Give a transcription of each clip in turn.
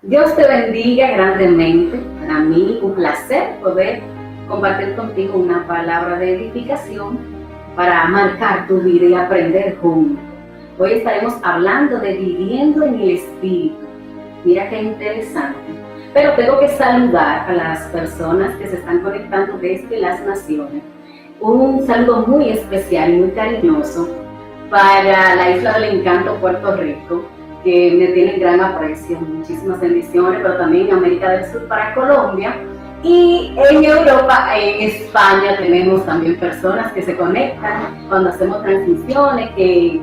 Dios te bendiga grandemente. Para mí un placer poder compartir contigo una palabra de edificación para marcar tu vida y aprender juntos. Hoy estaremos hablando de viviendo en el Espíritu. Mira qué interesante. Pero tengo que saludar a las personas que se están conectando desde las naciones. Un saludo muy especial y muy cariñoso para la Isla del Encanto, Puerto Rico, que me tienen gran aprecio, muchísimas bendiciones, pero también en América del Sur para Colombia. Y en Europa, en España, tenemos también personas que se conectan cuando hacemos transmisiones, que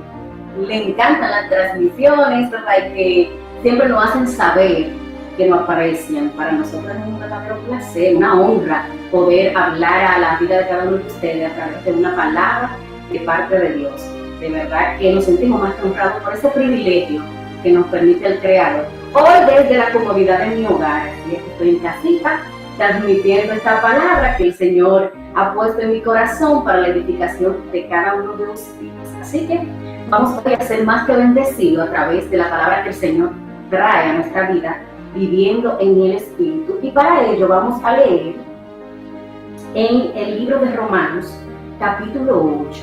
le encantan las transmisiones, ¿verdad? Y que siempre nos hacen saber que nos aprecian. Para nosotros es un verdadero placer, una honra poder hablar a la vida de cada uno de ustedes a través de una palabra de parte de Dios. De verdad que nos sentimos más honrados por ese privilegio que nos permite el Creador. Hoy desde la comodidad de mi hogar, así es que estoy en casita, transmitiendo esta palabra que el Señor ha puesto en mi corazón para la edificación de cada uno de ustedes. Así que vamos a ser más que bendecidos a través de la palabra que el Señor trae a nuestra vida, viviendo en el Espíritu. Y para ello vamos a leer en el libro de Romanos, capítulo 8.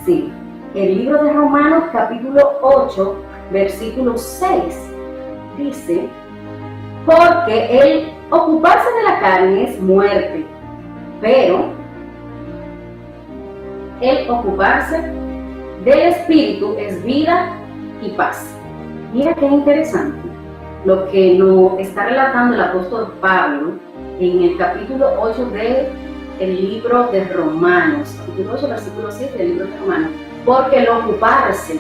Sí, el libro de Romanos, capítulo 8, versículo 6, dice: porque el ocuparse de la carne es muerte, pero el ocuparse del Espíritu es vida y paz. Mira qué interesante lo que nos está relatando el apóstol Pablo en el capítulo 8 del libro de Romanos, capítulo 8, versículo 7 del libro de Romanos. Porque el ocuparse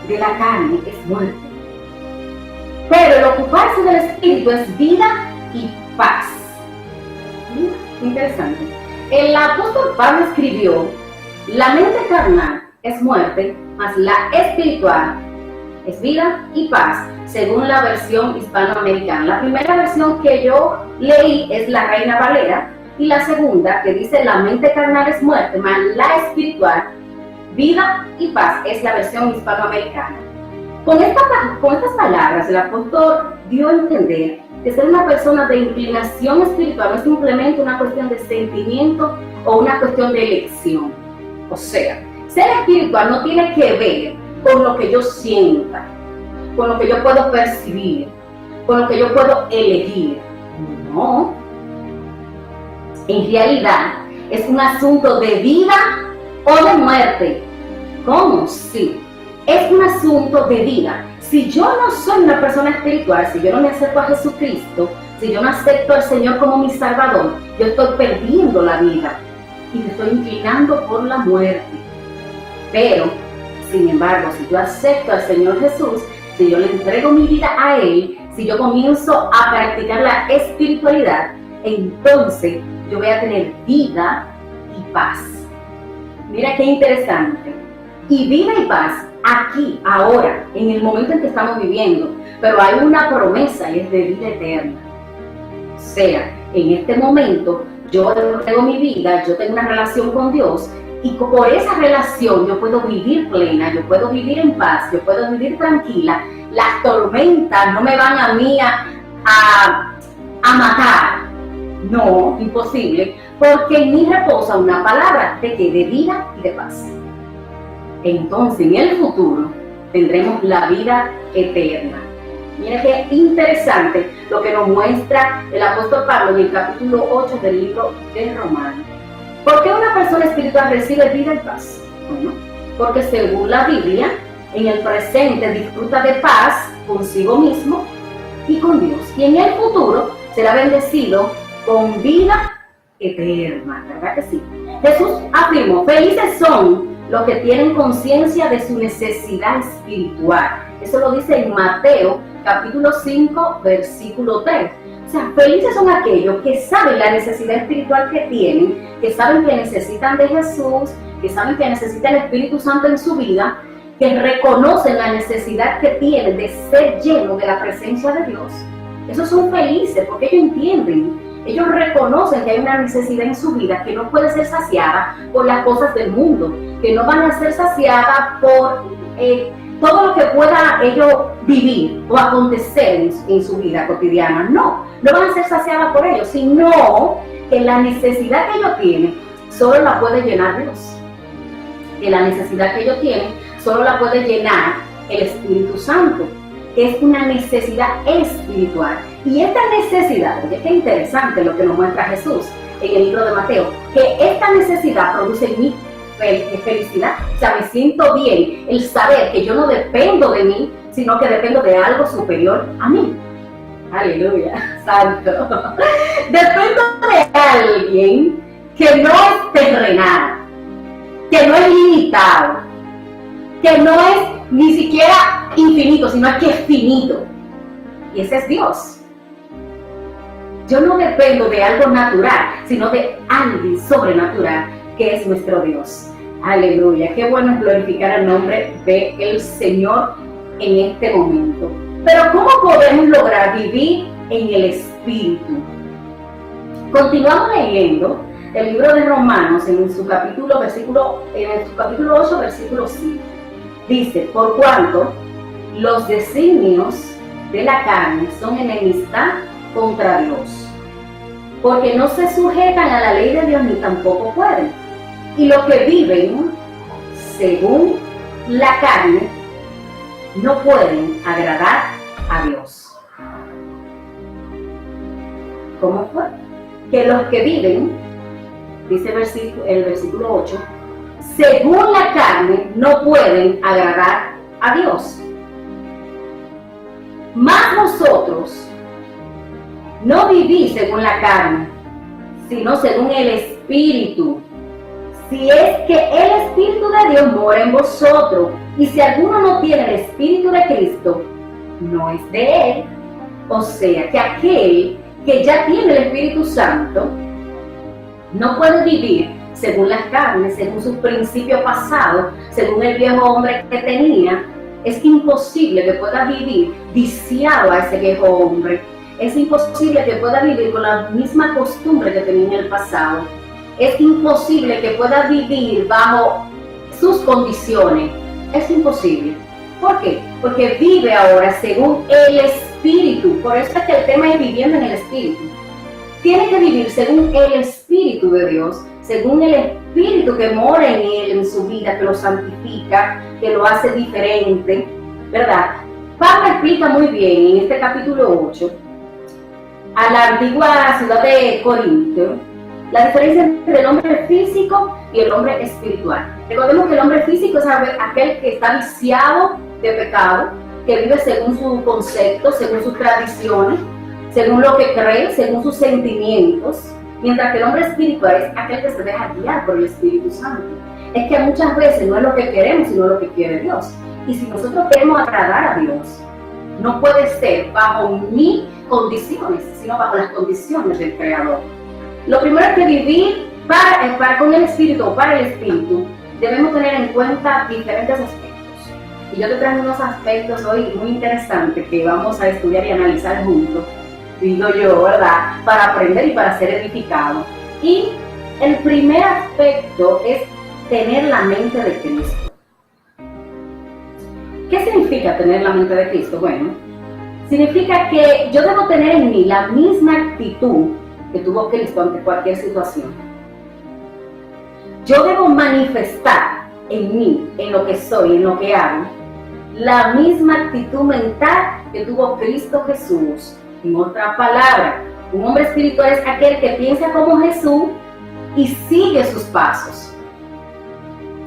de la carne es muerte, pero el ocuparse del Espíritu es vida y paz. Interesante. El apóstol Pablo escribió: la mente carnal es muerte, mas la espiritual es vida y paz, según la versión hispanoamericana. La primera versión que yo leí es la Reina Valera, y la segunda, que dice la mente carnal es muerte, mas la espiritual vida y paz, es la versión hispanoamericana. Con estas palabras, el apóstol dio a entender que ser una persona de inclinación espiritual no es simplemente una cuestión de sentimiento o una cuestión de elección. O sea, ser espiritual no tiene que ver con lo que yo sienta, con lo que yo puedo percibir, con lo que yo puedo elegir. No. En realidad, es un asunto de vida o de muerte. ¿Cómo? Sí. Es un asunto de vida. Si yo no soy una persona espiritual, si yo no me acerco a Jesucristo, si yo no acepto al Señor como mi Salvador, yo estoy perdiendo la vida y me estoy inclinando por la muerte. Pero, sin embargo, si yo acepto al Señor Jesús, si yo le entrego mi vida a Él, si yo comienzo a practicar la espiritualidad, entonces yo voy a tener vida y paz. Mira qué interesante. Y vida y paz aquí, ahora, en el momento en que estamos viviendo. Pero hay una promesa y es de vida eterna. O sea, en este momento yo tengo mi vida, yo tengo una relación con Dios, y por esa relación yo puedo vivir plena, yo puedo vivir en paz, yo puedo vivir tranquila. Las tormentas no me van a mí a matar. No, imposible, porque en mí reposa una palabra de vida y de paz. Entonces, en el futuro tendremos la vida eterna. Mira qué interesante lo que nos muestra el apóstol Pablo en el capítulo 8 del libro de Romanos. ¿Por qué una persona espiritual recibe vida y paz? Bueno, porque según la Biblia, en el presente disfruta de paz consigo mismo y con Dios. Y en el futuro será bendecido con vida eterna, ¿verdad que sí? Jesús afirmó: felices son los que tienen conciencia de su necesidad espiritual. Eso lo dice en Mateo, capítulo 5, versículo 3. O sea, felices son aquellos que saben la necesidad espiritual que tienen, que saben que necesitan de Jesús, que saben que necesitan el Espíritu Santo en su vida, que reconocen la necesidad que tienen de ser llenos de la presencia de Dios. Esos son felices porque ellos entienden, ellos reconocen que hay una necesidad en su vida que no puede ser saciada por las cosas del mundo, que no van a ser saciadas por todo lo que pueda ellos vivir o acontecer en su vida cotidiana. No van a ser saciadas por ellos, sino que la necesidad que ellos tienen solo la puede llenar Dios. Que la necesidad que ellos tienen solo la puede llenar el Espíritu Santo, que es una necesidad espiritual. Y esta necesidad, oye, qué interesante lo que nos muestra Jesús en el libro de Mateo, que esta necesidad produce en mí felicidad. O sea, me siento bien el saber que yo no dependo de mí, sino que dependo de algo superior a mí. Aleluya, santo. Dependo de alguien que no es terrenal, que no es limitado, que no es ni siquiera infinito, sino que es finito. Y ese es Dios. Yo no dependo de algo natural, sino de alguien sobrenatural, que es nuestro Dios. Aleluya. Qué bueno es glorificar el nombre del Señor en este momento. Pero ¿cómo podemos lograr vivir en el Espíritu? Continuamos leyendo el libro de Romanos en su capítulo 8, versículo 5. Dice, por cuanto los designios de la carne son enemistad contra Dios, porque no se sujetan a la ley de Dios ni tampoco pueden. Y los que viven según la carne no pueden agradar a Dios. ¿Cómo fue? Que los que viven, dice el versículo 8, según la carne no pueden agradar a Dios. Mas vosotros no vivís según la carne, sino según el Espíritu. Si es que el Espíritu de Dios mora en vosotros, y si alguno no tiene el Espíritu de Cristo, no es de él. O sea, que aquel que ya tiene el Espíritu Santo no puede vivir según las carnes, según sus principios pasados, según el viejo hombre que tenía. Es imposible que pueda vivir viciado a ese viejo hombre. Es imposible que pueda vivir con la misma costumbre que tenía en el pasado. Es imposible que pueda vivir bajo sus condiciones. Es imposible. ¿Por qué? Porque vive ahora según el Espíritu. Por eso es que el tema es viviendo en el Espíritu. Tiene que vivir según el Espíritu de Dios, según el Espíritu que mora en él, en su vida, que lo santifica, que lo hace diferente, ¿verdad? Pablo explica muy bien en este capítulo 8 a la antigua ciudad de Corinto la diferencia entre el hombre físico y el hombre espiritual. Recordemos que el hombre físico es aquel que está viciado de pecado, que vive según su concepto, según sus tradiciones, según lo que cree, según sus sentimientos, mientras que el hombre espiritual es aquel que se deja guiar por el Espíritu Santo. Es que muchas veces no es lo que queremos, sino lo que quiere Dios. Y si nosotros queremos agradar a Dios, no puede ser bajo mis condiciones, sino bajo las condiciones del Creador. Lo primero es que vivir con el Espíritu o para el Espíritu, debemos tener en cuenta diferentes aspectos. Y yo te traigo unos aspectos hoy muy interesantes que vamos a estudiar y analizar juntos, digo yo, ¿verdad? Para aprender y para ser edificado. Y el primer aspecto es tener la mente de Cristo. ¿Qué significa tener la mente de Cristo? Bueno, significa que yo debo tener en mí la misma actitud que tuvo Cristo ante cualquier situación. Yo debo manifestar en mí, en lo que soy, en lo que hago, la misma actitud mental que tuvo Cristo Jesús. En otra palabra, un hombre espiritual es aquel que piensa como Jesús y sigue sus pasos.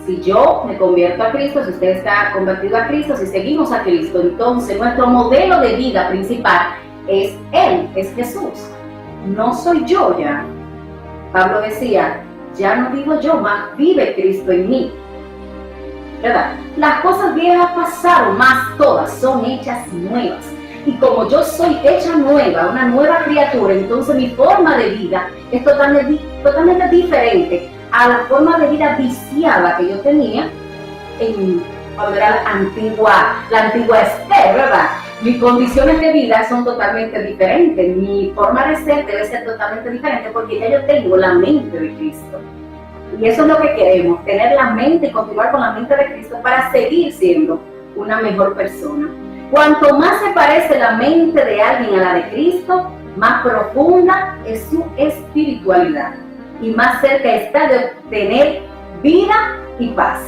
Si yo me convierto a Cristo, si usted está convertido a Cristo, si seguimos a Cristo, entonces nuestro modelo de vida principal es Él, es Jesús. No soy yo ya. Pablo decía, ya no vivo yo, más vive Cristo en mí. ¿Verdad? Las cosas viejas pasaron, más todas son hechas nuevas. Y como yo soy hecha nueva, una nueva criatura, entonces mi forma de vida es totalmente diferente a la forma de vida viciada que yo tenía cuando era la antigua Esther, ¿verdad? Mis condiciones de vida son totalmente diferentes, mi forma de ser debe ser totalmente diferente porque ya yo tengo la mente de Cristo. Y eso es lo que queremos, tener la mente y continuar con la mente de Cristo para seguir siendo una mejor persona. Cuanto más se parece la mente de alguien a la de Cristo, más profunda es su espiritualidad y más cerca está de obtener vida y paz.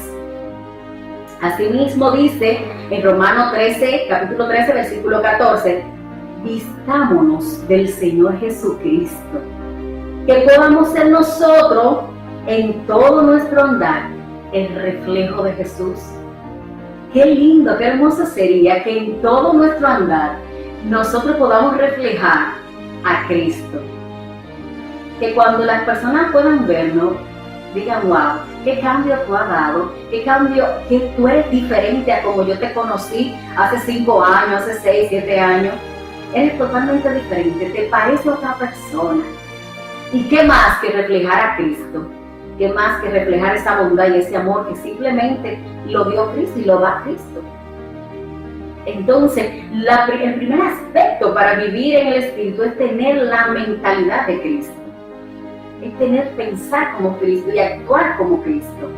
Asimismo dice en Romanos 13, capítulo 13, versículo 14, vistámonos del Señor Jesucristo, que podamos ser nosotros en todo nuestro andar el reflejo de Jesús. Qué lindo, qué hermoso sería que en todo nuestro andar nosotros podamos reflejar a Cristo. Que cuando las personas puedan vernos, digan, wow, qué cambio tú has dado, qué cambio, que tú eres diferente a como yo te conocí hace 5 años, hace 6, 7 años. Eres totalmente diferente, te parece a otra persona. ¿Y qué más que reflejar a Cristo? ¿Qué más que reflejar esa bondad y ese amor que simplemente lo dio Cristo y lo da Cristo? Entonces, el primer aspecto para vivir en el Espíritu es tener la mentalidad de Cristo. Es pensar como Cristo y actuar como Cristo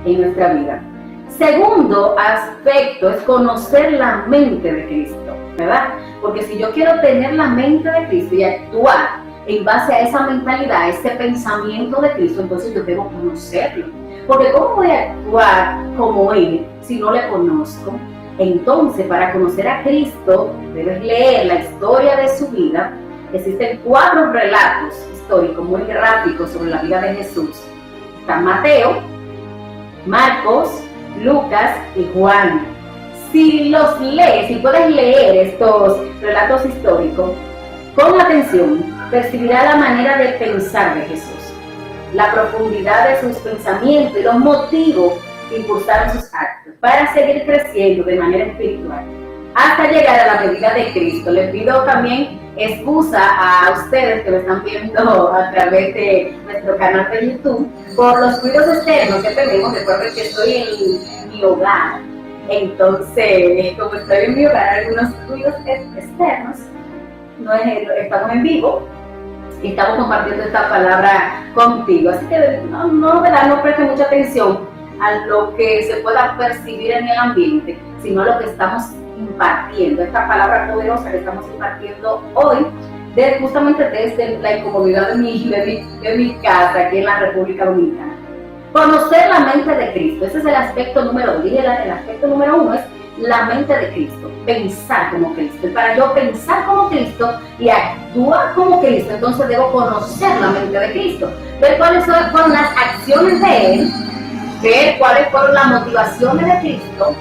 en nuestra vida. Segundo aspecto es conocer la mente de Cristo, ¿verdad? Porque si yo quiero tener la mente de Cristo y actuar en base a esa mentalidad, a ese pensamiento de Cristo, entonces yo debo conocerlo. Porque ¿cómo voy a actuar como Él si no le conozco? Entonces, para conocer a Cristo, debes leer la historia de su vida. Existen 4 relatos históricos muy gráficos sobre la vida de Jesús. Está Mateo, Marcos, Lucas y Juan. Si los lees, si puedes leer estos relatos históricos con atención, percibirás la manera de pensar de Jesús, la profundidad de sus pensamientos y los motivos que impulsaron sus actos para seguir creciendo de manera espiritual hasta llegar a la medida de Cristo. Les pido también excusa a ustedes que me están viendo a través de nuestro canal de YouTube por los ruidos externos que tenemos. Recuerden que estoy en mi hogar, entonces como estoy en mi hogar, algunos ruidos externos, estamos en vivo y estamos compartiendo esta palabra contigo, así que no preste mucha atención a lo que se pueda percibir en el ambiente, sino a lo que estamos impartiendo, esta palabra poderosa que estamos impartiendo hoy, justamente desde la incomodidad de mi casa aquí en la República Dominicana. Conocer la mente de Cristo, ese es el aspecto número 2. El aspecto número 1 es la mente de Cristo, pensar como Cristo. Y para yo pensar como Cristo y actuar como Cristo, entonces debo conocer la mente de Cristo, ver cuáles fueron las acciones de Él, ver cuáles fueron las motivaciones de Cristo,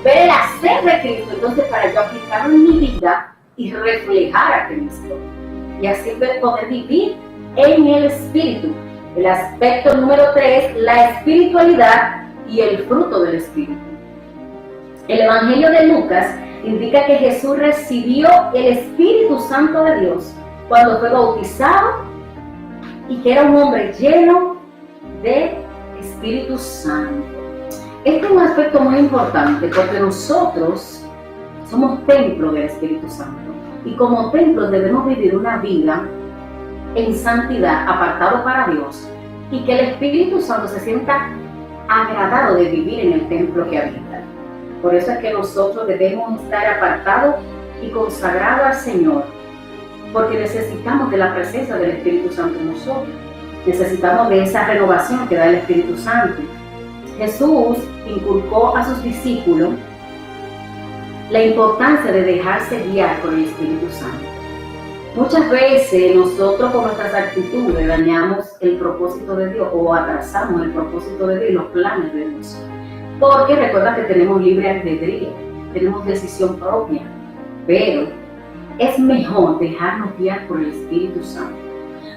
ver el hacer de Cristo, entonces para yo aplicarlo en mi vida y reflejar a Cristo. Y así poder vivir en el Espíritu. El aspecto número 3, la espiritualidad y el fruto del Espíritu. El Evangelio de Lucas indica que Jesús recibió el Espíritu Santo de Dios cuando fue bautizado y que era un hombre lleno de Espíritu Santo. Este es un aspecto muy importante porque nosotros somos templo del Espíritu Santo y como templo debemos vivir una vida en santidad, apartado para Dios, y que el Espíritu Santo se sienta agradado de vivir en el templo que habita. Por eso es que nosotros debemos estar apartados y consagrados al Señor, porque necesitamos de la presencia del Espíritu Santo en nosotros. Necesitamos de esa renovación que da el Espíritu Santo. Jesús inculcó a sus discípulos la importancia de dejarse guiar por el Espíritu Santo. Muchas veces nosotros con nuestras actitudes dañamos el propósito de Dios o atrasamos el propósito de Dios y los planes de Dios. Porque recuerda que tenemos libre albedrío, tenemos decisión propia, pero es mejor dejarnos guiar por el Espíritu Santo.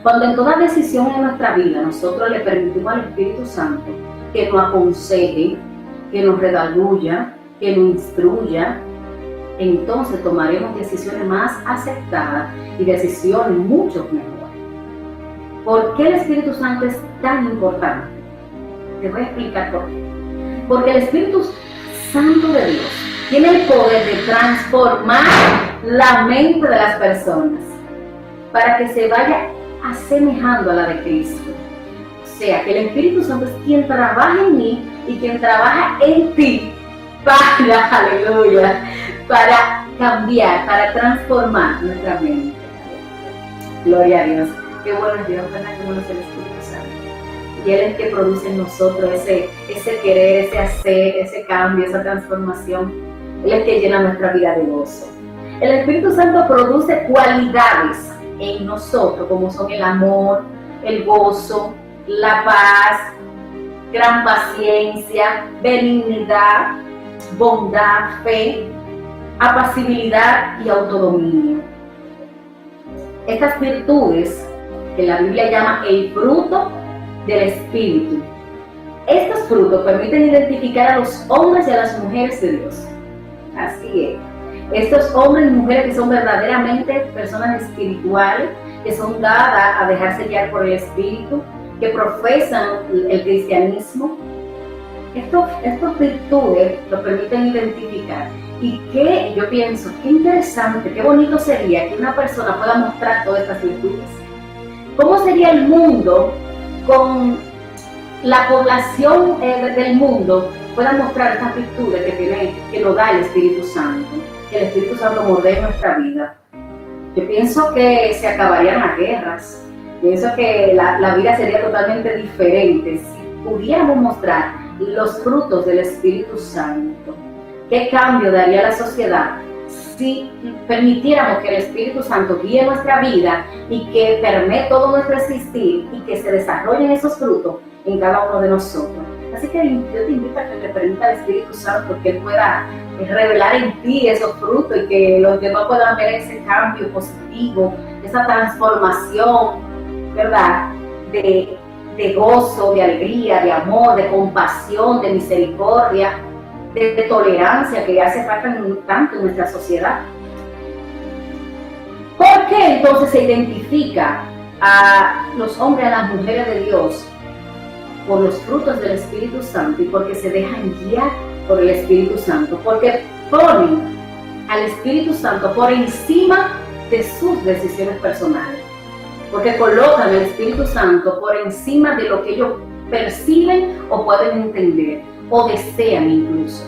Cuando en toda decisión en nuestra vida nosotros le permitimos al Espíritu Santo que nos aconseje, que nos redarguya, que nos instruya, entonces tomaremos decisiones más aceptadas y decisiones mucho mejores. ¿Por qué el Espíritu Santo es tan importante? Te voy a explicar por qué. Porque el Espíritu Santo de Dios tiene el poder de transformar la mente de las personas para que se vaya asemejando a la de Cristo. O sea, que el Espíritu Santo es quien trabaja en mí y quien trabaja en ti para, aleluya, para cambiar, para transformar nuestra mente. Gloria a Dios. Qué bueno es Dios, ¿verdad? Qué bueno es el Espíritu Santo. Y Él es el que produce en nosotros ese querer, ese hacer, ese cambio, esa transformación. Él es el que llena nuestra vida de gozo. El Espíritu Santo produce cualidades en nosotros, como son el amor, el gozo, la paz, gran paciencia, benignidad, bondad, fe, apacibilidad y autodominio. Estas virtudes que la Biblia llama el fruto del Espíritu. Estos frutos permiten identificar a los hombres y a las mujeres de Dios. Así es. Estos hombres y mujeres que son verdaderamente personas espirituales, que son dadas a dejarse guiar por el Espíritu, que profesan el cristianismo. Estas virtudes lo permiten identificar. Y que yo pienso, qué interesante, qué bonito sería que una persona pueda mostrar todas estas virtudes. ¿Cómo sería el mundo con la población del mundo pueda mostrar estas virtudes que nos da el Espíritu Santo? Que el Espíritu Santo moldee nuestra vida. Yo pienso que se acabarían las guerras. Pienso que la vida sería totalmente diferente si pudiéramos mostrar los frutos del Espíritu Santo. ¿Qué cambio daría la sociedad si permitiéramos que el Espíritu Santo guíe nuestra vida y que permee todo nuestro existir y que se desarrollen esos frutos en cada uno de nosotros? Así que yo te invito a que te permita al Espíritu Santo que Él pueda revelar en ti esos frutos y que los demás puedan ver ese cambio positivo, esa transformación, ¿verdad? De gozo, de alegría, de amor, de compasión, de misericordia, de tolerancia que hace falta tanto en nuestra sociedad. ¿Por qué entonces se identifica a los hombres, a las mujeres de Dios por los frutos del Espíritu Santo? Y porque se dejan guiar por el Espíritu Santo, porque ponen al Espíritu Santo por encima de sus decisiones personales, porque colocan al Espíritu Santo por encima de lo que ellos perciben o pueden entender o desean incluso.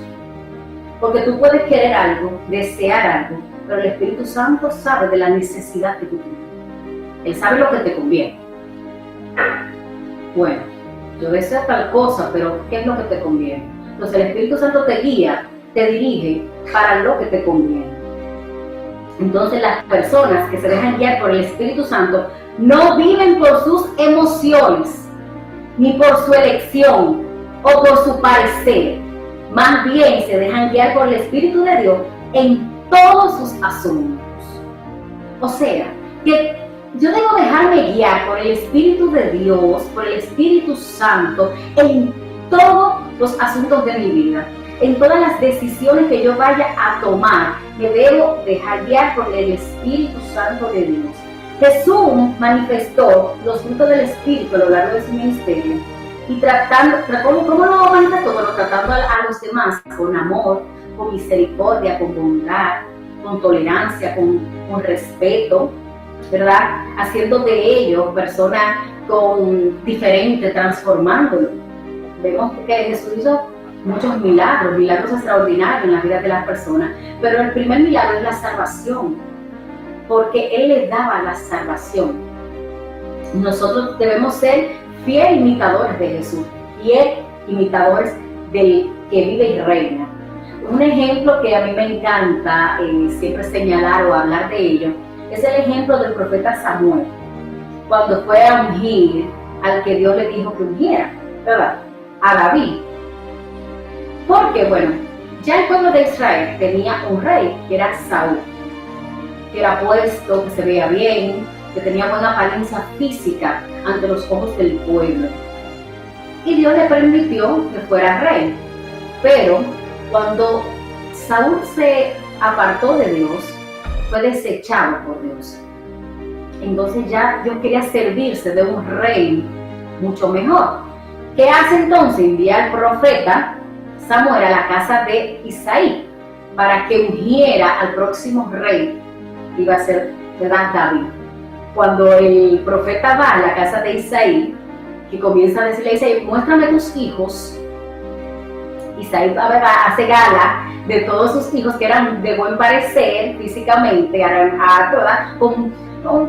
Porque tú puedes querer algo, desear algo, pero el Espíritu Santo sabe de la necesidad que tú tienes. Él sabe lo que te conviene. Bueno, yo deseo tal cosa, pero ¿qué es lo que te conviene? Entonces el Espíritu Santo te guía, te dirige para lo que te conviene. Entonces las personas que se dejan guiar por el Espíritu Santo no viven por sus emociones, ni por su elección o por su parecer. Más bien se dejan guiar por el Espíritu de Dios en todos sus asuntos. O sea, que yo debo dejarme guiar por el Espíritu de Dios, por el Espíritu Santo, en todos los asuntos de mi vida. En todas las decisiones que yo vaya a tomar, me debo dejar guiar por el Espíritu Santo de Dios. Jesús manifestó los frutos del Espíritu a lo largo de su ministerio. Y ¿cómo lo manifestó? Bueno, tratando a los demás con amor, con misericordia, con bondad, con tolerancia, con respeto, ¿verdad? Haciendo de ellos personas diferentes, transformándolos. Vemos que Jesús hizo muchos milagros extraordinarios en la vida de las personas, pero el primer milagro es la salvación, porque Él les daba la salvación. Nosotros debemos ser fieles imitadores de Jesús, fieles imitadores del que vive y reina. Un ejemplo que a mí me encanta siempre señalar o hablar de ello es el ejemplo del profeta Samuel, cuando fue a ungir al que Dios le dijo que ungiera, ¿verdad? A David. Porque, bueno, ya el pueblo de Israel tenía un rey, que era Saúl, que era puesto, que se veía bien, que tenía buena apariencia física ante los ojos del pueblo. Y Dios le permitió que fuera rey. Pero cuando Saúl se apartó de Dios, fue desechado por Dios. Entonces ya Dios quería servirse de un rey mucho mejor. ¿Qué hace entonces? Envía al profeta Samuel a la casa de Isaí para que ungiera al próximo rey, que iba a ser David. Cuando el profeta va a la casa de Isaí, que comienza a decirle a Isaí, muéstrame tus hijos, Isaí hace gala de todos sus hijos que eran de buen parecer físicamente, eran con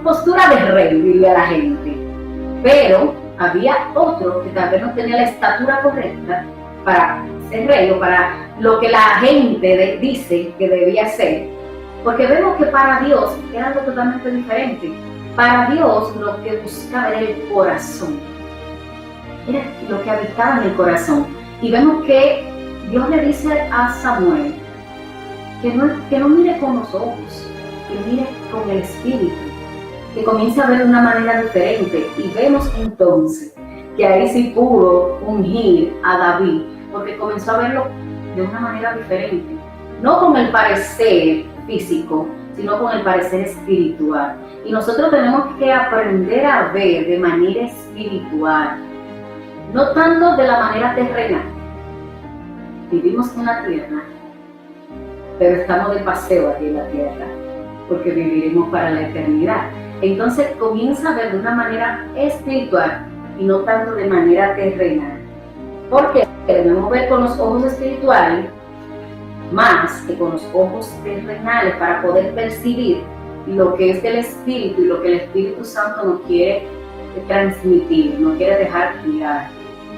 postura de rey, diría la gente. Pero había otro que tal vez no tenía la estatura correcta para ser rey o para lo que la gente dice que debía ser. Porque vemos que para Dios era algo totalmente diferente. Para Dios lo que buscaba era el corazón. Era lo que habitaba en el corazón. Y vemos que Dios le dice a Samuel que no mire con los ojos, que mire con el espíritu, que comience a ver de una manera diferente. Y vemos entonces que ahí sí pudo ungir a David, porque comenzó a verlo de una manera diferente, no con el parecer físico, sino con el parecer espiritual. Y nosotros tenemos que aprender a ver de manera espiritual, no tanto de la manera terrenal. Vivimos en la tierra, pero estamos de paseo aquí en la tierra, porque viviremos para la eternidad. Entonces comienza a ver de una manera espiritual y no tanto de manera terrenal. Porque debemos ver con los ojos espirituales más que con los ojos terrenales para poder percibir lo que es del Espíritu y lo que el Espíritu Santo nos quiere transmitir, nos quiere dejar guiar.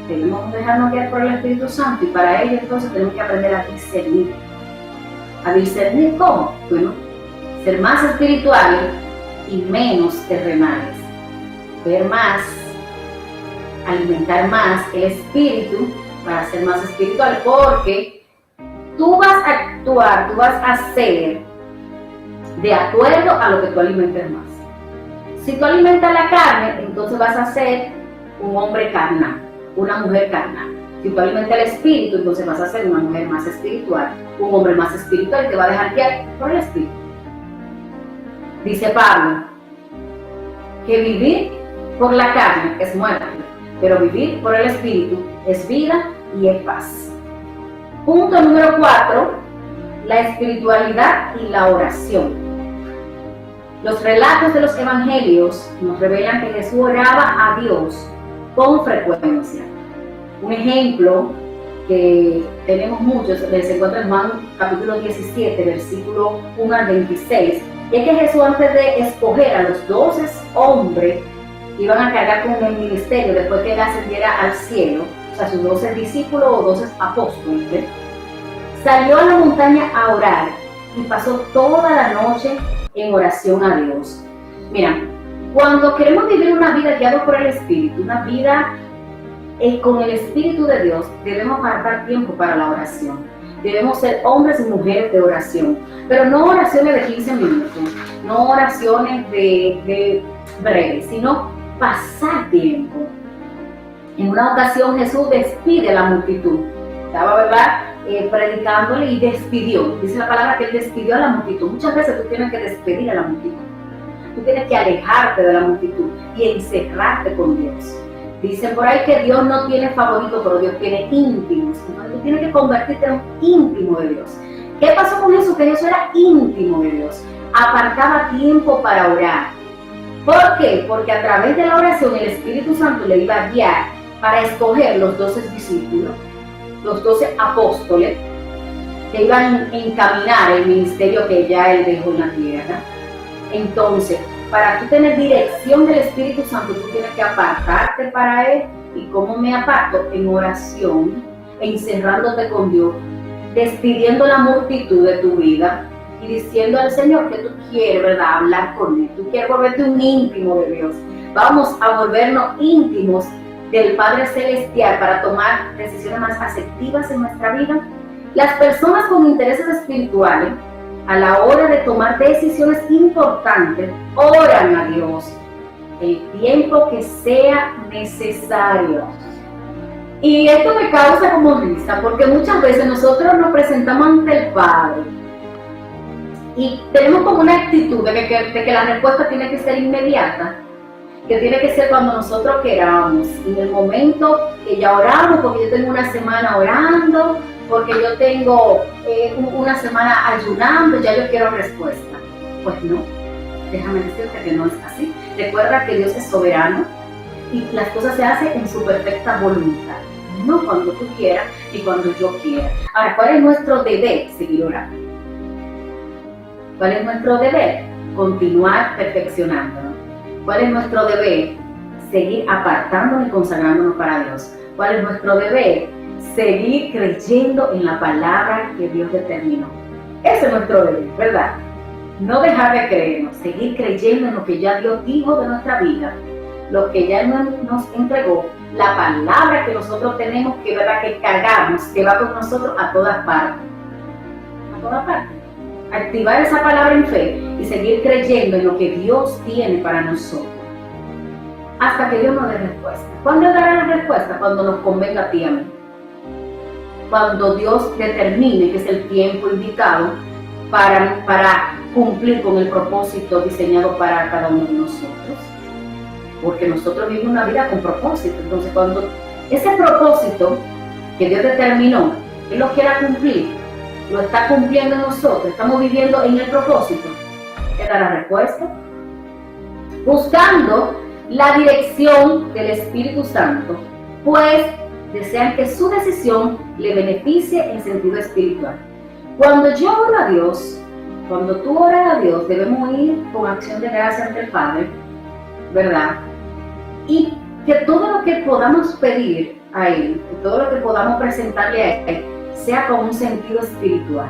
Debemos dejarnos guiar por el Espíritu Santo y para ello entonces tenemos que aprender a discernir. ¿A discernir cómo? Bueno, ser más espirituales y menos terrenales. Ver más, alimentar más el espíritu para ser más espiritual, porque tú vas a actuar, tú vas a ser de acuerdo a lo que tú alimentes más. Si tú alimentas la carne, entonces vas a ser un hombre carnal, una mujer carnal. Si tú alimentas el espíritu, entonces vas a ser una mujer más espiritual, un hombre más espiritual, y te va a dejar guiar por el espíritu. Dice Pablo que vivir por la carne es muerte, pero vivir por el espíritu es vida y es paz. Punto número 4, la espiritualidad y la oración. Los relatos de los evangelios nos revelan que Jesús oraba a Dios con frecuencia. Un ejemplo que tenemos muchos, se encuentra en Juan capítulo 17, versículo 1 al 26, y es que Jesús, antes de escoger a los 12 hombres que iban a cargar con el ministerio después que él ascendiera al cielo, o sea, sus 12 discípulos o 12 apóstoles, salió a la montaña a orar y pasó toda la noche en oración a Dios. Mira, cuando queremos vivir una vida guiada por el Espíritu, una vida con el Espíritu de Dios, debemos apartar tiempo para la oración. Debemos ser hombres y mujeres de oración, pero no oraciones de 15 minutos, no oraciones de breves, sino pasar tiempo. En una ocasión Jesús despide a la multitud, estaba, ¿verdad?, predicándole y despidió. Dice la palabra que él despidió a la multitud. Muchas veces tú tienes que despedir a la multitud. Tú tienes que alejarte de la multitud y encerrarte con Dios. Dicen por ahí que Dios no tiene favoritos, pero Dios tiene íntimos. Entonces tú tienes que convertirte en un íntimo de Dios. ¿Qué pasó con Jesús? Que Jesús era íntimo de Dios. Apartaba tiempo para orar. ¿Por qué? Porque a través de la oración el Espíritu Santo le iba a guiar para escoger los 12 discípulos, los 12 apóstoles que iban a encaminar el ministerio que ya él dejó en la tierra. Entonces, para tú tener dirección del Espíritu Santo, tú tienes que apartarte para él. ¿Y cómo me aparto? En oración, encerrándote con Dios, despidiendo la multitud de tu vida y diciendo al Señor que tú quieres, ¿verdad?, hablar con él. Tú quieres volverte un íntimo de Dios. Vamos a volvernos íntimos del Padre Celestial para tomar decisiones más asertivas en nuestra vida. Las personas con intereses espirituales, a la hora de tomar decisiones importantes, oran a Dios el tiempo que sea necesario. Y esto me causa como risa, porque muchas veces nosotros nos presentamos ante el Padre y tenemos como una actitud de que la respuesta tiene que ser inmediata, que tiene que ser cuando nosotros queramos, en el momento que ya oramos, porque yo tengo una semana orando, porque yo tengo una semana ayunando, ya yo quiero respuesta. Pues no, déjame decirte que no es así. Recuerda que Dios es soberano y las cosas se hacen en su perfecta voluntad. no cuando tú quieras ni cuando yo quiera. Ahora, ¿cuál es nuestro deber? Seguir orando. ¿Cuál es nuestro deber? Continuar perfeccionándonos. ¿Cuál es nuestro deber? Seguir apartándonos y consagrándonos para Dios. ¿Cuál es nuestro deber? Seguir creyendo en la palabra que Dios determinó. Ese es nuestro deber, ¿verdad? No dejar de creernos, seguir creyendo en lo que ya Dios dijo de nuestra vida, lo que ya nos entregó, la palabra que nosotros tenemos, que verdad que cargamos, que va con nosotros a todas partes. A todas partes. Activar esa palabra en fe y seguir creyendo en lo que Dios tiene para nosotros. Hasta que Dios nos dé respuesta. ¿Cuándo dará la respuesta? Cuando nos convenga a ti y a mí. Cuando Dios determine que es el tiempo indicado para cumplir con el propósito diseñado para cada uno de nosotros. Porque nosotros vivimos una vida con propósito. Entonces, cuando ese propósito que Dios determinó, Él lo quiera cumplir, lo está cumpliendo en nosotros, estamos viviendo en el propósito, ¿qué dará la respuesta? Buscando la dirección del Espíritu Santo, pues desean que su decisión le beneficie en sentido espiritual. Cuando yo oro a Dios, cuando tú oras a Dios, debemos ir con acción de gracia ante el Padre, ¿verdad? Y que todo lo que podamos pedir a Él, que todo lo que podamos presentarle a Él, sea con un sentido espiritual,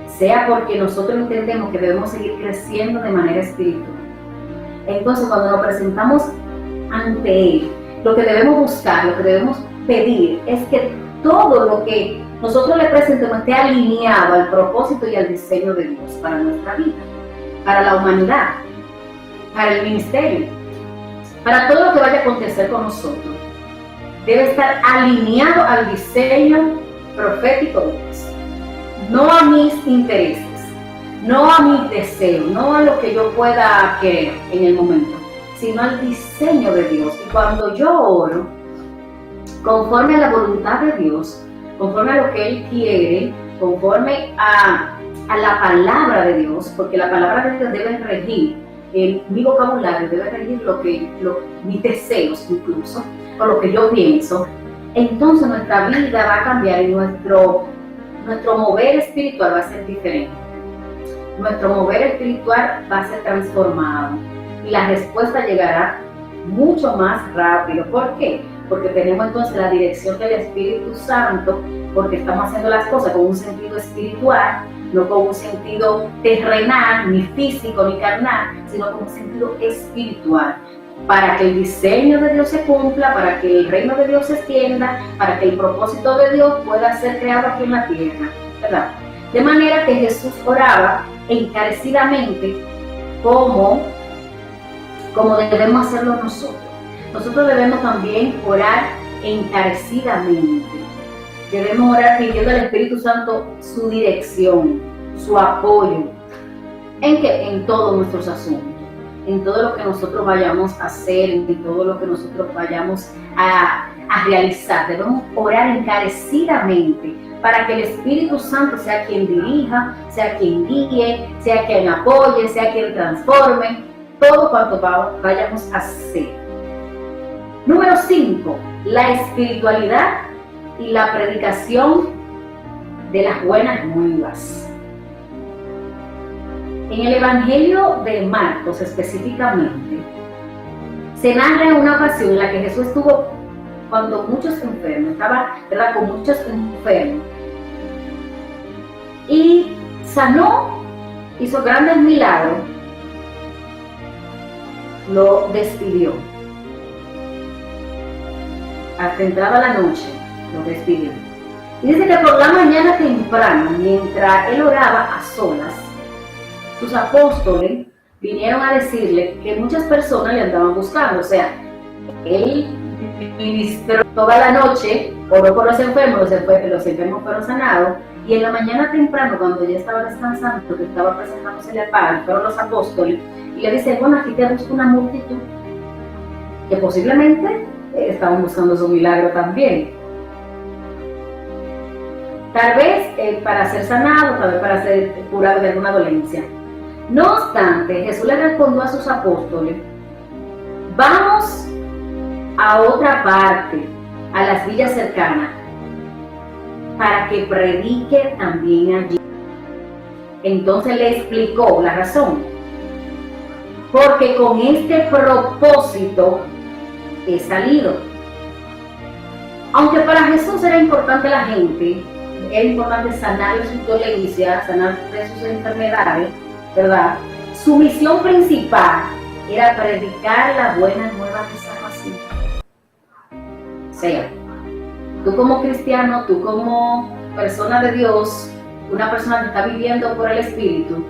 sea porque nosotros entendemos que debemos seguir creciendo de manera espiritual. Entonces, cuando nos presentamos ante Él, lo que debemos buscar, lo que debemos pedir, es que todo lo que nosotros le presentemos esté alineado al propósito y al diseño de Dios para nuestra vida, para la humanidad, para el ministerio, para todo lo que vaya a acontecer con nosotros. Debe estar alineado al diseño profético de Dios, no a mis intereses, no a mis deseos, no a lo que yo pueda querer en el momento, sino al diseño de Dios. Y cuando yo oro conforme a la voluntad de Dios, conforme a lo que Él quiere, conforme a la palabra de Dios, porque la palabra de Dios debe regir, mi vocabulario debe regir mis deseos incluso, o lo que yo pienso, entonces nuestra vida va a cambiar y nuestro mover espiritual va a ser diferente. Nuestro mover espiritual va a ser transformado y la respuesta llegará mucho más rápido. ¿Por qué? Porque tenemos entonces la dirección del Espíritu Santo, porque estamos haciendo las cosas con un sentido espiritual, no con un sentido terrenal, ni físico, ni carnal, sino con un sentido espiritual, para que el diseño de Dios se cumpla, para que el reino de Dios se extienda, para que el propósito de Dios pueda ser creado aquí en la tierra, ¿verdad? De manera que Jesús oraba encarecidamente como debemos hacerlo nosotros. Nosotros debemos también orar encarecidamente. Debemos orar pidiendo al Espíritu Santo su dirección, su apoyo. ¿En qué? En todos nuestros asuntos, en todo lo que nosotros vayamos a hacer, en todo lo que nosotros vayamos a realizar. Debemos orar encarecidamente para que el Espíritu Santo sea quien dirija, sea quien guíe, sea quien apoye, sea quien transforme todo cuanto vayamos a hacer. Número 5, la espiritualidad y la predicación de las buenas nuevas. En el Evangelio de Marcos específicamente, se narra una ocasión en la que Jesús estuvo cuando muchos enfermos, estaba, ¿verdad?, con muchos enfermos, y sanó, hizo grandes milagros, lo despidió. Hasta entrada la noche, lo despidió. Y dice que por la mañana temprano, mientras él oraba a solas, sus apóstoles vinieron a decirle que muchas personas le andaban buscando. O sea, él ministró toda la noche, oró por los enfermos fueron sanados, y en la mañana temprano, cuando ya estaba descansando, que estaba presentándose al Padre, fueron los apóstoles, y le dice, bueno, aquí te busca una multitud, que posiblemente estaban buscando su milagro también. Tal vez para ser sanado, tal vez para ser curado de alguna dolencia. No obstante, Jesús le respondió a sus apóstoles, vamos a otra parte a las villas cercanas para que predique también allí. Entonces le explicó la razón. Porque con este propósito he salido. Aunque para Jesús era importante la gente, era importante sanar sus dolencias, sanar de sus enfermedades, ¿verdad? Su misión principal era predicar la buena nueva de salvación. O sea, tú como cristiano, tú como persona de Dios, una persona que está viviendo por el Espíritu,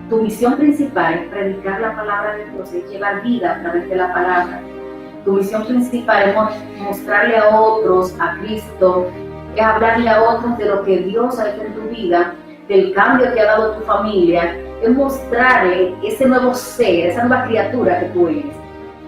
tu misión principal es predicar la palabra de Dios, es llevar vida a través de la palabra. Tu misión principal es mostrarle a otros a Cristo, es hablarle a otros de lo que Dios ha hecho en tu vida, del cambio que ha dado tu familia, es mostrarle ese nuevo ser, esa nueva criatura que tú eres.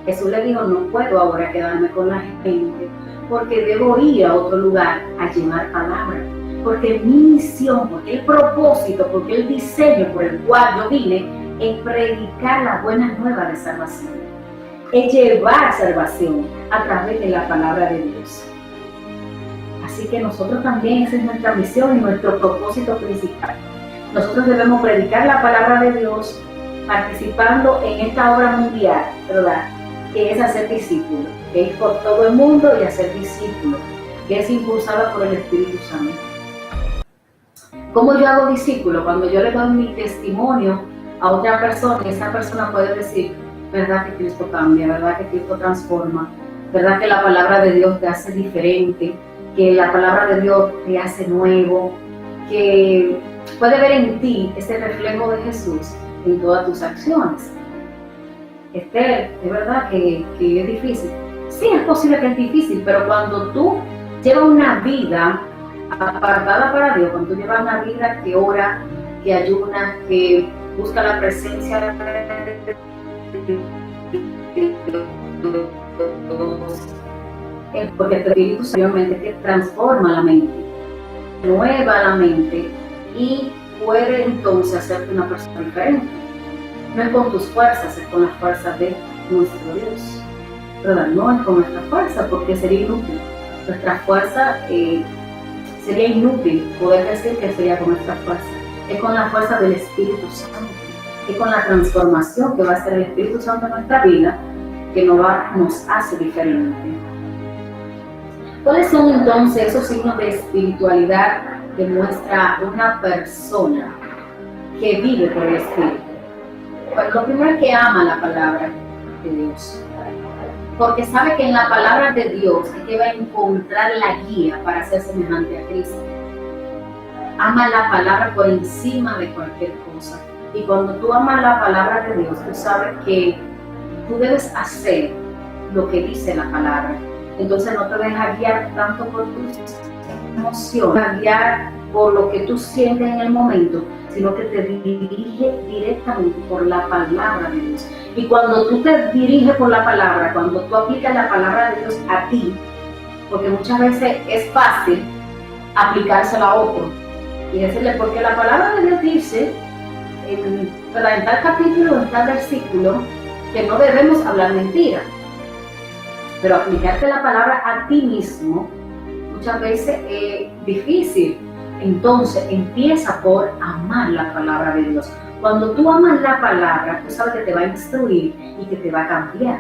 Jesús le dijo, no puedo ahora quedarme con la gente, porque debo ir a otro lugar a llevar palabra. Porque mi misión, porque el propósito, porque el diseño por el cual yo vine es predicar la buena nueva de salvación. Es llevar salvación a través de la palabra de Dios. Así que nosotros también, esa es nuestra misión y nuestro propósito principal. Nosotros debemos predicar la palabra de Dios participando en esta obra mundial, ¿verdad? Que es hacer discípulos, que es por todo el mundo y hacer discípulos, que es impulsada por el Espíritu Santo. ¿Cómo yo hago discípulo? Cuando yo le doy mi testimonio a otra persona, esa persona puede decir, ¿verdad que Cristo cambia? ¿Verdad que Cristo transforma? ¿Verdad que la palabra de Dios te hace diferente? Que la palabra de Dios te hace nuevo, que puede ver en ti ese reflejo de Jesús en todas tus acciones. Esther, es verdad que es difícil. Sí, es posible que es difícil, pero cuando tú llevas una vida apartada para Dios, cuando tú llevas una vida que ora, que ayuna, que busca la presencia de Dios, porque el Espíritu Santo que transforma la mente, renueva la mente y puede entonces hacerte una persona diferente. No es con tus fuerzas, es con las fuerzas de nuestro Dios. ¿Verdad? No es con nuestra fuerza, porque sería inútil. Nuestra fuerza sería inútil poder decir que sería con nuestra fuerza. Es con la fuerza del Espíritu Santo. Es con la transformación que va a hacer el Espíritu Santo en nuestra vida que nos hace diferente. ¿Cuáles son entonces esos signos de espiritualidad que muestra una persona que vive por el Espíritu? Pues lo primero es que ama la palabra de Dios, porque sabe que en la palabra de Dios es que va a encontrar la guía para ser semejante a Cristo. Ama la palabra por encima de cualquier cosa. Y cuando tú amas la palabra de Dios, tú sabes que tú debes hacer lo que dice la palabra. Entonces no te dejas guiar tanto por tus emociones, guiar por lo que tú sientes en el momento, sino que te dirige directamente por la palabra de Dios. Y cuando tú te diriges por la palabra, cuando tú aplicas la palabra de Dios a ti, porque muchas veces es fácil aplicársela a otro y decirle, porque la palabra de Dios dice en tal capítulo, en tal versículo, que no debemos hablar mentira. Pero aplicarte la palabra a ti mismo muchas veces es difícil. Entonces empieza por amar la palabra de Dios. Cuando tú amas la palabra, tú sabes que te va a instruir y que te va a cambiar,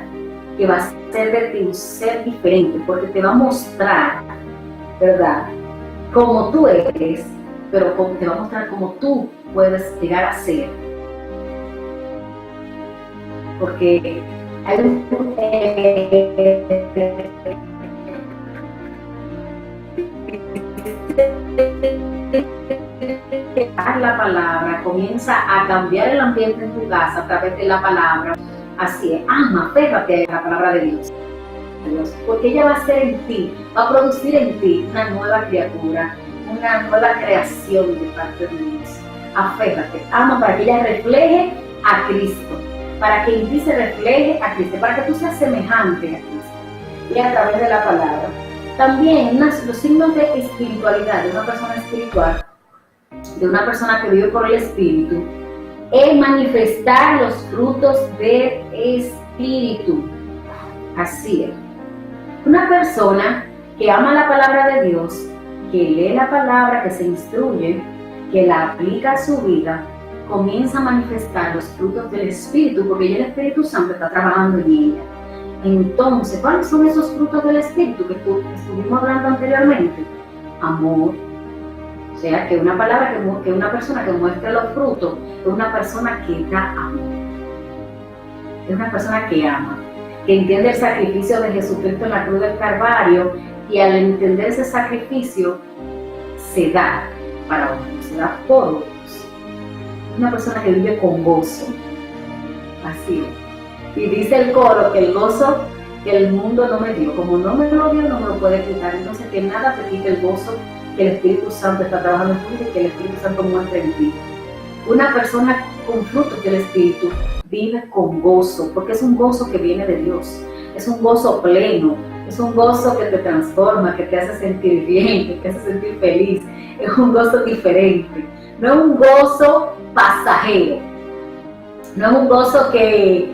que va a hacer de ti un ser diferente, porque te va a mostrar, ¿verdad?, como tú eres, pero te va a mostrar cómo tú puedes llegar a ser. Porque hay la palabra comienza a cambiar el ambiente en tu casa a través de la palabra. Así es, ama, apégate a la palabra de Dios, porque ella va a hacer en ti, va a producir en ti una nueva criatura, una nueva creación de parte de Dios. Aférrate, ama para que ella refleje a Cristo, para que en ti se refleje a Cristo, para que tú seas semejante a Cristo y a través de la palabra. También los signos de espiritualidad de una persona espiritual, de una persona que vive por el Espíritu, es manifestar los frutos del Espíritu. Así es. Una persona que ama la palabra de Dios, que lee la palabra, que se instruye, que la aplica a su vida, comienza a manifestar los frutos del Espíritu, porque ya el Espíritu Santo está trabajando en ella. Entonces, ¿cuáles son esos frutos del Espíritu que estuvimos hablando anteriormente? Amor. O sea, que una persona que muestre los frutos es una persona que da amor. Es una persona que ama, que entiende el sacrificio de Jesucristo en la cruz del Calvario, y al entender ese sacrificio se da para otros, se da por otros. Una persona que vive con gozo. Así es. Y dice el coro que el gozo que el mundo no me dio, como no me lo dio, no me lo puede quitar. Entonces que nada te quite el gozo que el Espíritu Santo está trabajando en tu vida y que el Espíritu Santo muestra en ti. Una persona con frutos del Espíritu vive con gozo, porque es un gozo que viene de Dios. Es un gozo pleno, es un gozo que te transforma, que te hace sentir bien, que te hace sentir feliz. Es un gozo diferente. No es un gozo pasajero. No es un gozo que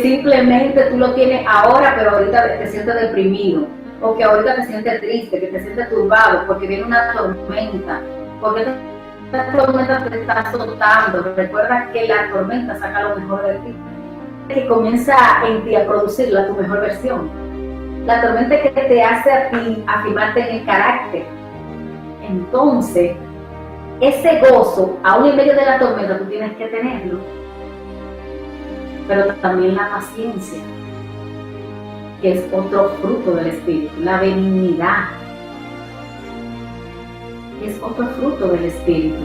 simplemente tú lo tienes ahora, pero ahorita te sientes deprimido. O que ahorita te sientes triste, que te sientes turbado, porque viene una tormenta. Porque esta tormenta te está azotando. Recuerda que la tormenta saca lo mejor de ti. Que comienza en ti a producir tu mejor versión. La tormenta que te hace a ti afirmarte en el carácter. Entonces, ese gozo, aún en medio de la tormenta, tú tienes que tenerlo. Pero también la paciencia, que es otro fruto del Espíritu. La benignidad, que es otro fruto del Espíritu.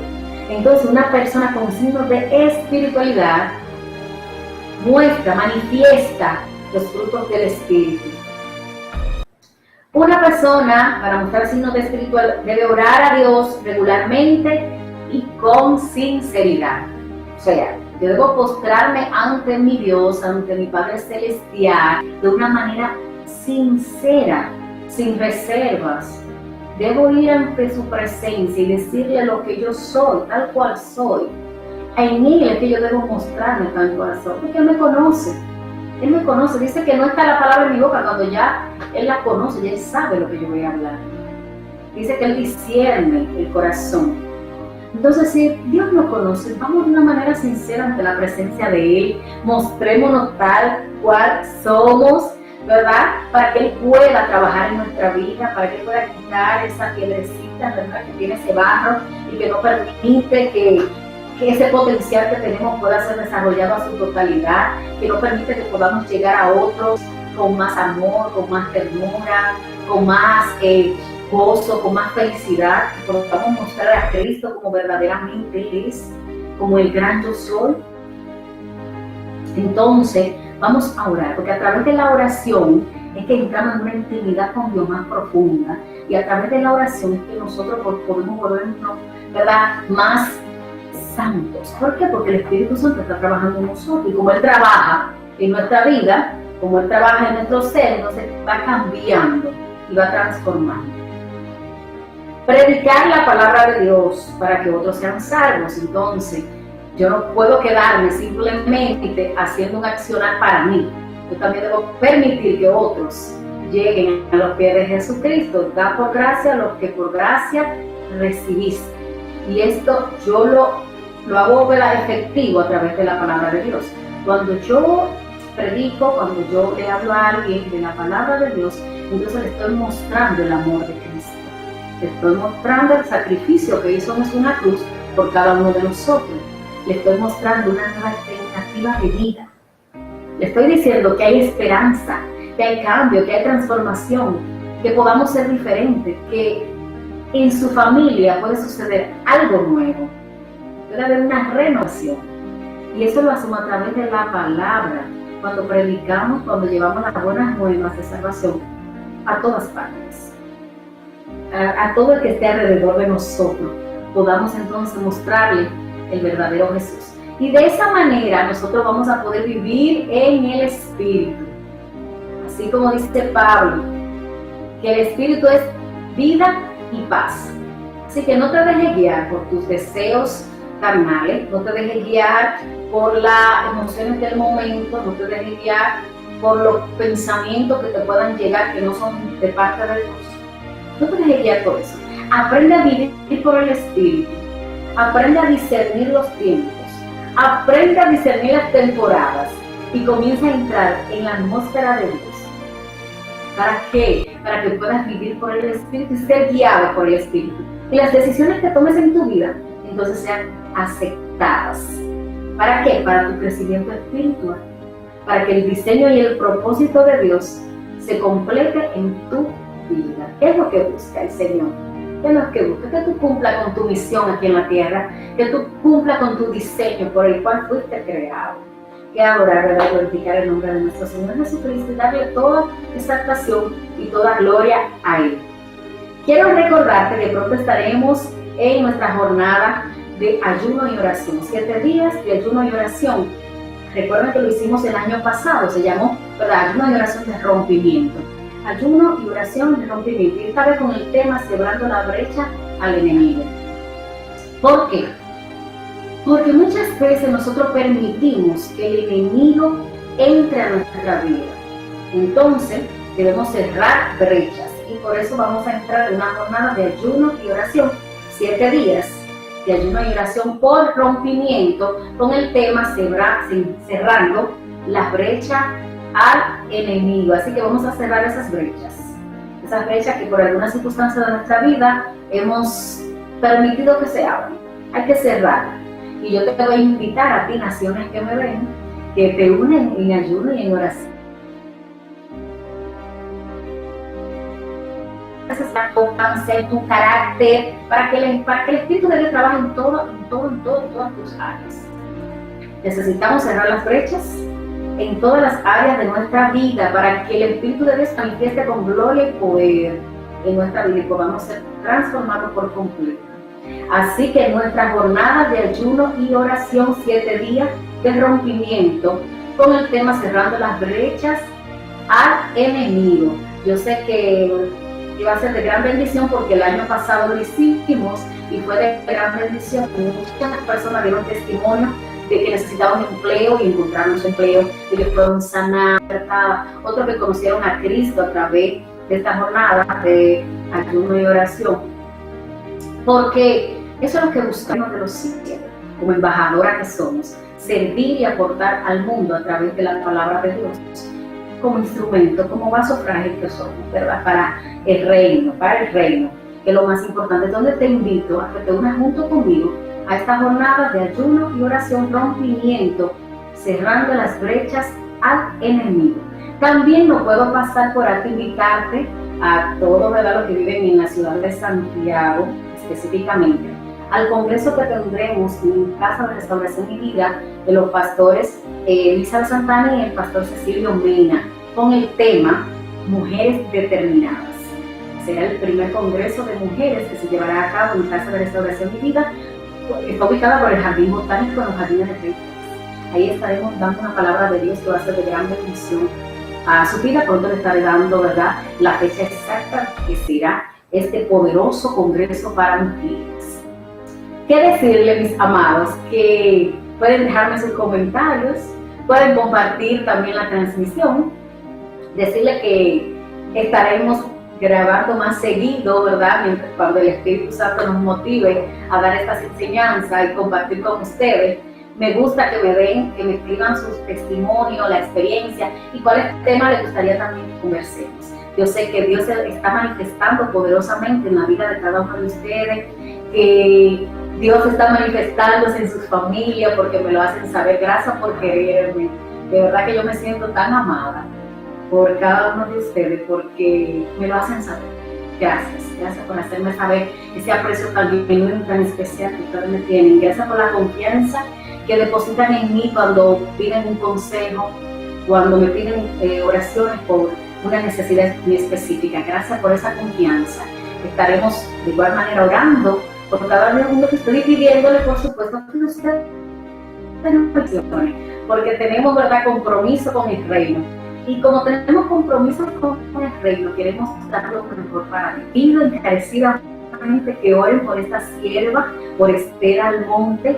Entonces, una persona con signos de espiritualidad manifiesta los frutos del Espíritu. Una persona, para mostrar signos de espiritualidad, debe orar a Dios regularmente y con sinceridad. O sea, yo debo postrarme ante mi Dios, ante mi Padre Celestial, de una manera sincera, sin reservas. Debo ir ante su presencia y decirle lo que yo soy, tal cual soy. En Él es que yo debo mostrarme tal cual soy, porque Él me conoce. Él me conoce. Dice que no está la palabra en mi boca cuando ya Él la conoce, ya Él sabe lo que yo voy a hablar. Dice que Él discierne el corazón. Entonces, si Dios nos conoce, vamos de una manera sincera ante la presencia de Él, mostrémonos tal cual somos, ¿verdad? Para que Él pueda trabajar en nuestra vida, para que Él pueda quitar esa piedrecita, ¿verdad? Que tiene ese barro y que no permite que ese potencial que tenemos pueda ser desarrollado a su totalidad, que no permite que podamos llegar a otros con más amor, con más ternura, con más gozo, con más felicidad, que podamos mostrar a Cristo como verdaderamente Él es, como el gran yo soy. Entonces, vamos a orar, porque a través de la oración es que entramos en una intimidad con Dios más profunda, y a través de la oración es que nosotros podemos volvernos, ¿verdad?, más santos. ¿Por qué? Porque el Espíritu Santo está trabajando en nosotros, y como Él trabaja en nuestra vida, como Él trabaja en nuestro ser, entonces va cambiando y va transformando. Predicar la palabra de Dios para que otros sean salvos. Entonces, yo no puedo quedarme simplemente haciendo un accionar para mí. Yo también debo permitir que otros lleguen a los pies de Jesucristo. Da por gracia lo que por gracia recibiste. Y esto yo lo hago efectivo a través de la palabra de Dios. Cuando yo predico, cuando yo le hablo a alguien de la palabra de Dios, entonces le estoy mostrando el amor de Cristo. Le estoy mostrando el sacrificio que hizo en una cruz por cada uno de nosotros. Le estoy mostrando una nueva expectativa de vida. Le estoy diciendo que hay esperanza, que hay cambio, que hay transformación, que podamos ser diferentes, que en su familia puede suceder algo nuevo, puede haber una renovación. Y eso lo hacemos a través de la palabra, cuando predicamos, cuando llevamos las buenas nuevas de salvación a todas partes, a todo el que esté alrededor de nosotros, podamos entonces mostrarle el verdadero Jesús. Y de esa manera nosotros vamos a poder vivir en el Espíritu. Así como dice Pablo, que el Espíritu es vida y paz. Así que no te dejes guiar por tus deseos carnales, no te dejes guiar por las emociones del momento, no te dejes guiar por los pensamientos que te puedan llegar que no son de parte de Dios. No te dejes guiar por eso. Aprende a vivir por el Espíritu. Aprende a discernir los tiempos. Aprende a discernir las temporadas y comienza a entrar en la atmósfera de Dios. ¿Para qué? Para que puedas vivir por el Espíritu y ser guiado por el Espíritu. Y las decisiones que tomes en tu vida, entonces sean aceptadas. ¿Para qué? Para tu crecimiento espiritual. Para que el diseño y el propósito de Dios se complete en tu vida. ¿Qué es lo que busca el Señor? ¿Qué es lo que busca? Que tú cumplas con tu misión aquí en la tierra. Que tú cumplas con tu diseño por el cual fuiste creado. Que adorar, ¿verdad? Glorificar el nombre de nuestro Señor Jesucristo y darle toda exaltación y toda gloria a Él. Quiero recordarte que pronto estaremos en nuestra jornada de ayuno y oración. 7 días de ayuno y oración. Recuerden que lo hicimos el año pasado, se llamó, ¿verdad?, ayuno y oración de rompimiento. Ayuno y oración de rompimiento. Y esta vez con el tema cerrando la brecha al enemigo. ¿Por qué? Porque muchas veces nosotros permitimos que el enemigo entre a nuestra vida. Entonces debemos cerrar brechas. Y por eso vamos a entrar en una jornada de ayuno y oración. 7 días de ayuno y oración por rompimiento con el tema cerrando la brecha al enemigo. Así que vamos a cerrar esas brechas que por alguna circunstancia de nuestra vida hemos permitido que se abran. Hay que cerrarlas. Y yo te voy a invitar a ti, naciones que me ven, que te unen en ayuno y en oración. La constancia en tu carácter, para que el Espíritu de Dios trabaje en todas tus áreas. Necesitamos cerrar las brechas en todas las áreas de nuestra vida para que el Espíritu de Dios manifieste con gloria y poder en nuestra vida y podamos ser transformados por completo. Así que en nuestra jornada de ayuno y oración, 7 días de rompimiento, con el tema cerrando las brechas al enemigo. Yo sé que iba a ser de gran bendición porque el año pasado lo hicimos y fue de gran bendición. Muchas personas dieron testimonio de que necesitaban empleo y encontraron su empleo, y que fueron sanados, otros que conocieron a Cristo a través de esta jornada de ayuno y oración. Porque eso es lo que buscamos de los cielos, como embajadora que somos, servir y aportar al mundo a través de la palabra de Dios, como instrumento, como vaso frágil que somos, ¿verdad? Para el reino, que es lo más importante. Donde te invito a que te unas junto conmigo a esta jornada de ayuno y oración, rompimiento, cerrando las brechas al enemigo. También no puedo pasar por aquí invitarte a todos, ¿verdad?, los que viven en la ciudad de Santiago, específicamente, al congreso que tendremos en Casa de Restauración y Vida de los pastores Elizabeth Santana y el pastor Cecilio Mena, con el tema Mujeres Determinadas. Será el primer congreso de mujeres que se llevará a cabo en Casa de Restauración y Vida. Está ubicada por el Jardín Botánico en los Jardines de Cristo. Ahí estaremos dando una palabra de Dios que va a ser de gran bendición a su vida. Pronto le estaré dando, ¿verdad?, la fecha exacta que será este poderoso congreso para mujeres. ¿Qué decirle, mis amados? Que pueden dejarme sus comentarios, pueden compartir también la transmisión, decirle que estaremos grabando más seguido, ¿verdad?, cuando el Espíritu Santo nos motive a dar estas enseñanzas y compartir con ustedes. Me gusta que me den, que me escriban sus testimonios, la experiencia y cuál tema les gustaría también que conversemos. Yo sé que Dios se está manifestando poderosamente en la vida de cada uno de ustedes, que Dios está manifestándose en sus familias porque me lo hacen saber. Gracias por quererme. De verdad que yo me siento tan amada por cada uno de ustedes porque me lo hacen saber. Gracias por hacerme saber ese aprecio tan genuino y tan especial que ustedes me tienen. Gracias por la confianza que depositan en mí cuando piden un consejo, cuando me piden oraciones por una necesidad muy específica. Gracias por esa confianza. Estaremos de igual manera orando por cada uno que estoy pidiéndole, por supuesto, que ustedes tengan oraciones, porque tenemos, ¿verdad?, compromiso con el reino. Y como tenemos compromiso con el reino, queremos dar lo mejor para ti. Pido encarecidamente que oren por esta sierva, por Esther Almonte,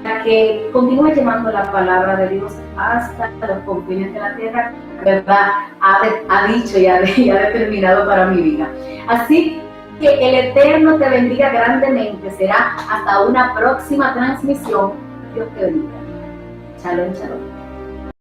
para que continúe llevando la palabra de Dios hasta los confines de la tierra, ¿verdad?, ha dicho y ha determinado para mi vida. Así Que el Eterno te bendiga grandemente. Será hasta una próxima transmisión. Dios te bendiga. Shalom, shalom.